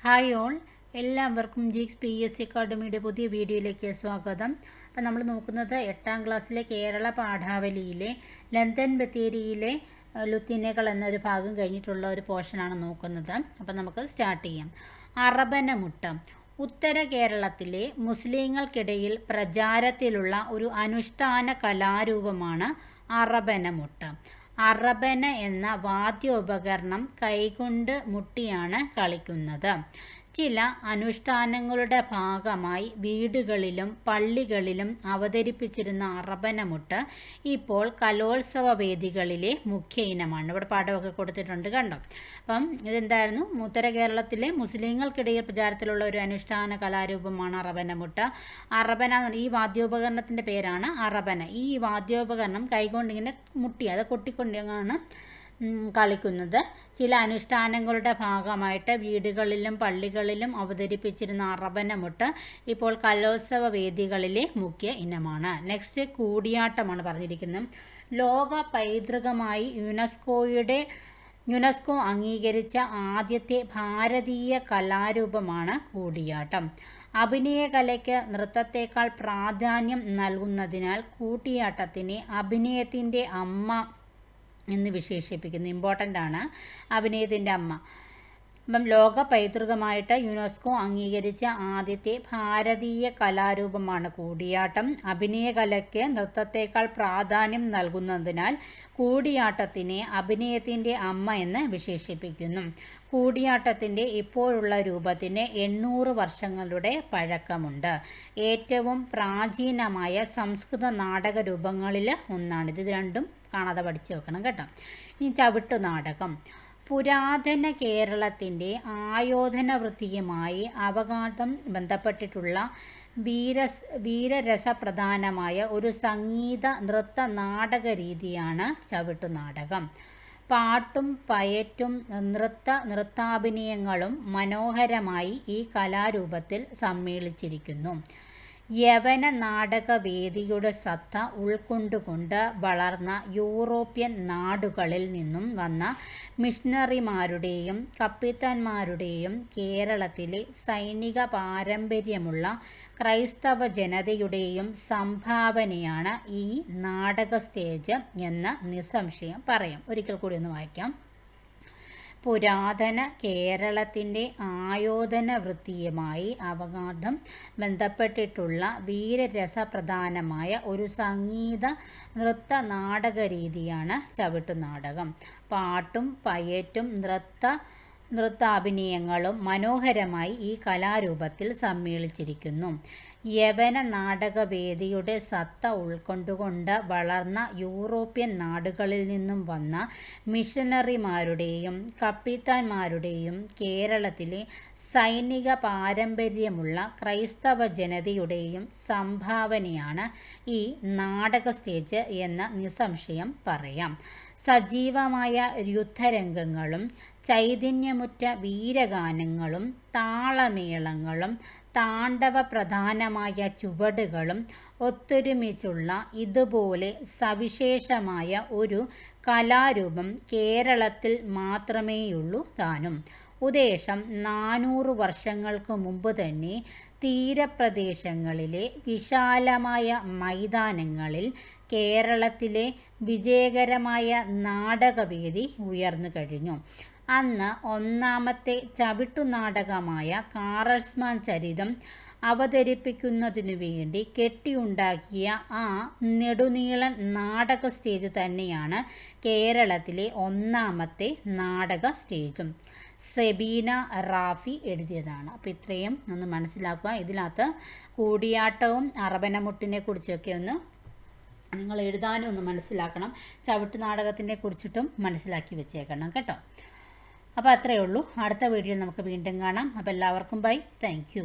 Hi all, എല്ലാവർക്കും ജിക്സ് PSC അക്കാഡമിയുടെ പുതിയ വീഡിയോയിലേക്ക് സ്വാഗതം. അപ്പോൾ നമ്മൾ നോക്കുന്നത് 8ാം ക്ലാസ്സിലെ കേരള പാഠാവലിയിലെ ലന്തൻ ബത്തേരിയിലെ ലുത്തിനകൾ എന്നൊരു ഭാഗം കഴിഞ്ഞിട്ടുള്ള ഒരു പോർഷനാണ് നോക്കുന്നത്. അപ്പോൾ നമുക്ക് സ്റ്റാർട്ട് ചെയ്യാം. അറബനമുട്ട ഉത്തര കേരളത്തിലെ മുസ്ലിങ്ങൾക്കിടയിൽ പ്രചാരത്തിലുള്ള ഒരു അനുഷ്ഠാന കലാരൂപമാണ് അറബനമുട്ട. അറബന എന്ന വാദ്യോപകരണം കൈകൊണ്ട് മുട്ടിയാണ് കളിക്കുന്നത്. ചില അനുഷ്ഠാനങ്ങളുടെ ഭാഗമായി വീടുകളിലും പള്ളികളിലും അവതരിപ്പിച്ചിരുന്ന അറബനമുട്ട് ഇപ്പോൾ കലോത്സവ വേദികളിലെ മുഖ്യ ഇനമാണ്. ഇവിടെ പാഠമൊക്കെ കൊടുത്തിട്ടുണ്ട്, കണ്ടോ. അപ്പം ഇതെന്തായിരുന്നു? ഉത്തര കേരളത്തിലെ മുസ്ലിങ്ങൾക്കിടയിൽ പ്രചാരത്തിലുള്ള ഒരു അനുഷ്ഠാന കലാരൂപമാണ് അറബനമുട്ട്. അറബന, ഈ വാദ്യോപകരണത്തിൻ്റെ പേരാണ് അറബന. ഈ വാദ്യോപകരണം കൈകൊണ്ടിങ്ങനെ മുട്ടി, അത് കൊട്ടിക്കൊണ്ടാണ് കളിക്കുന്നത്. ചില അനുഷ്ഠാനങ്ങളുടെ ഭാഗമായിട്ട് വീടുകളിലും പള്ളികളിലും അവതരിപ്പിച്ചിരുന്ന അറബനമുട്ട് ഇപ്പോൾ കലോത്സവ വേദികളിലെ മുഖ്യ ഇനമാണ്. നെക്സ്റ്റ് കൂടിയാട്ടമാണ് പറഞ്ഞിരിക്കുന്നത്. ലോക പൈതൃകമായി യുനെസ്കോ അംഗീകരിച്ച ആദ്യത്തെ ഭാരതീയ കലാരൂപമാണ് കൂടിയാട്ടം. അഭിനയകലയ്ക്ക് നൃത്തത്തേക്കാൾ പ്രാധാന്യം നൽകുന്നതിനാൽ കൂടിയാട്ടത്തിനെ അഭിനയത്തിൻ്റെ അമ്മ എന്ന് വിശേഷിപ്പിക്കുന്നു. ഇമ്പോർട്ടൻ്റ് ആണ്, അഭിനയത്തിൻ്റെ അമ്മ. അപ്പം ലോക പൈതൃകമായിട്ട് യുനെസ്കോ അംഗീകരിച്ച ആദ്യത്തെ ഭാരതീയ കലാരൂപമാണ് കൂടിയാട്ടം. അഭിനയകലയ്ക്ക് നൃത്തത്തേക്കാൾ പ്രാധാന്യം നൽകുന്നതിനാൽ കൂടിയാട്ടത്തിനെ അഭിനയത്തിൻ്റെ അമ്മ എന്ന് വിശേഷിപ്പിക്കുന്നു. കൂടിയാട്ടത്തിൻ്റെ ഇപ്പോഴുള്ള രൂപത്തിന് 800 വർഷങ്ങളുടെ പഴക്കമുണ്ട്. ഏറ്റവും പ്രാചീനമായ സംസ്കൃത നാടക രൂപങ്ങളിൽ ഒന്നാണിത്. ഇത് രണ്ടും കാണാതെ പഠിച്ചു വെക്കണം കേട്ടോ. ഇനി ചവിട്ടു നാടകം. പുരാതന കേരളത്തിൻ്റെ ആയോധന വൃത്തിയുമായി അവഗാഠം ബന്ധപ്പെട്ടിട്ടുള്ള വീരരസപ്രധാനമായ ഒരു സംഗീത നൃത്ത നാടക രീതിയാണ് ചവിട്ടുനാടകം. പാട്ടും പയറ്റും നൃത്താഭിനയങ്ങളും മനോഹരമായി ഈ കലാരൂപത്തിൽ സമ്മേളിച്ചിരിക്കുന്നു. യവന നാടകവേദിയുടെ സത്ത ഉൾക്കൊണ്ടുകൊണ്ട് വളർന്ന യൂറോപ്യൻ നാടുകളിൽ നിന്നും വന്ന മിഷണറിമാരുടെയും കപ്പിത്താന്മാരുടെയും കേരളത്തിലെ സൈനിക പാരമ്പര്യമുള്ള ക്രൈസ്തവ ജനതയുടെയും സംഭാവനയാണ് ഈ നാടക സ്റ്റേജ് എന്ന് നിസ്സംശയം പറയാം. ഒരിക്കൽ കൂടി ഒന്ന് വായിക്കാം. പുരാതന കേരളത്തിൻ്റെ ആയോധന വൃത്തിയുമായി അവഗാഠം ബന്ധപ്പെട്ടിട്ടുള്ള വീരരസപ്രധാനമായ ഒരു സംഗീത നൃത്ത നാടക രീതിയാണ് ചവിട്ടുനാടകം. പാട്ടും പയറ്റും നൃത്താഭിനയങ്ങളും മനോഹരമായി ഈ കലാരൂപത്തിൽ സമ്മേളിച്ചിരിക്കുന്നു. യവന നാടകവേദിയുടെ സത്ത ഉൾക്കൊണ്ടുകൊണ്ട് വളർന്ന യൂറോപ്യൻ നാടുകളിൽ നിന്നും വന്ന മിഷണറിമാരുടെയും കപ്പിത്താന്മാരുടെയും കേരളത്തിലെ സൈനിക പാരമ്പര്യമുള്ള ക്രൈസ്തവ ജനതയുടെയും സംഭാവനയാണ് ഈ നാടക സ്റ്റേജ് എന്ന് നിസ്സംശയം പറയാം. സജീവമായ യുദ്ധരംഗങ്ങളും ചൈതന്യമുറ്റ വീരഗാനങ്ങളും താളമേളങ്ങളും താണ്ഡവ പ്രധാനമായ ചുവടുകളും ഒത്തൊരുമിച്ചുള്ള ഇതുപോലെ സവിശേഷമായ ഒരു കലാരൂപം കേരളത്തിൽ മാത്രമേയുള്ളൂ താനും. ഉദ്ദേശം 400 വർഷങ്ങൾക്ക് മുമ്പ് തന്നെ തീരപ്രദേശങ്ങളിലെ വിശാലമായ മൈതാനങ്ങളിൽ കേരളത്തിലെ വിജയകരമായ നാടകവേദി ഉയർന്നു കഴിഞ്ഞു. അന്ന് ഒന്നാമത്തെ ചവിട്ടുനാടകമായ കാറൽസ്മാൻ ചരിതം അവതരിപ്പിക്കുന്നതിനു വേണ്ടി കെട്ടിയുണ്ടാക്കിയ ആ നെടുനീളൻ നാടക സ്റ്റേജ് തന്നെയാണ് കേരളത്തിലെ ഒന്നാമത്തെ നാടക സ്റ്റേജും. സെബീന റാഫി എഴുതിയതാണ്. അപ്പോൾ ഇത്രയും ഒന്ന് മനസ്സിലാക്കുക. ഇതിനകത്ത് കൂടിയാട്ടവും അറബനമുട്ടിനെ കുറിച്ചൊക്കെ ഒന്ന് നിങ്ങൾ എഴുതാനും ഒന്ന് മനസ്സിലാക്കണം. ചവിട്ടുനാടകത്തിനെ കുറിച്ചിട്ടും മനസ്സിലാക്കി വെച്ചേക്കണം കേട്ടോ. അപ്പോൾ അത്രയേ ഉള്ളൂ. അടുത്ത വീഡിയോയിൽ നമുക്ക് വീണ്ടും കാണാം. അപ്പോൾ എല്ലാവർക്കും ബൈ. Thank you.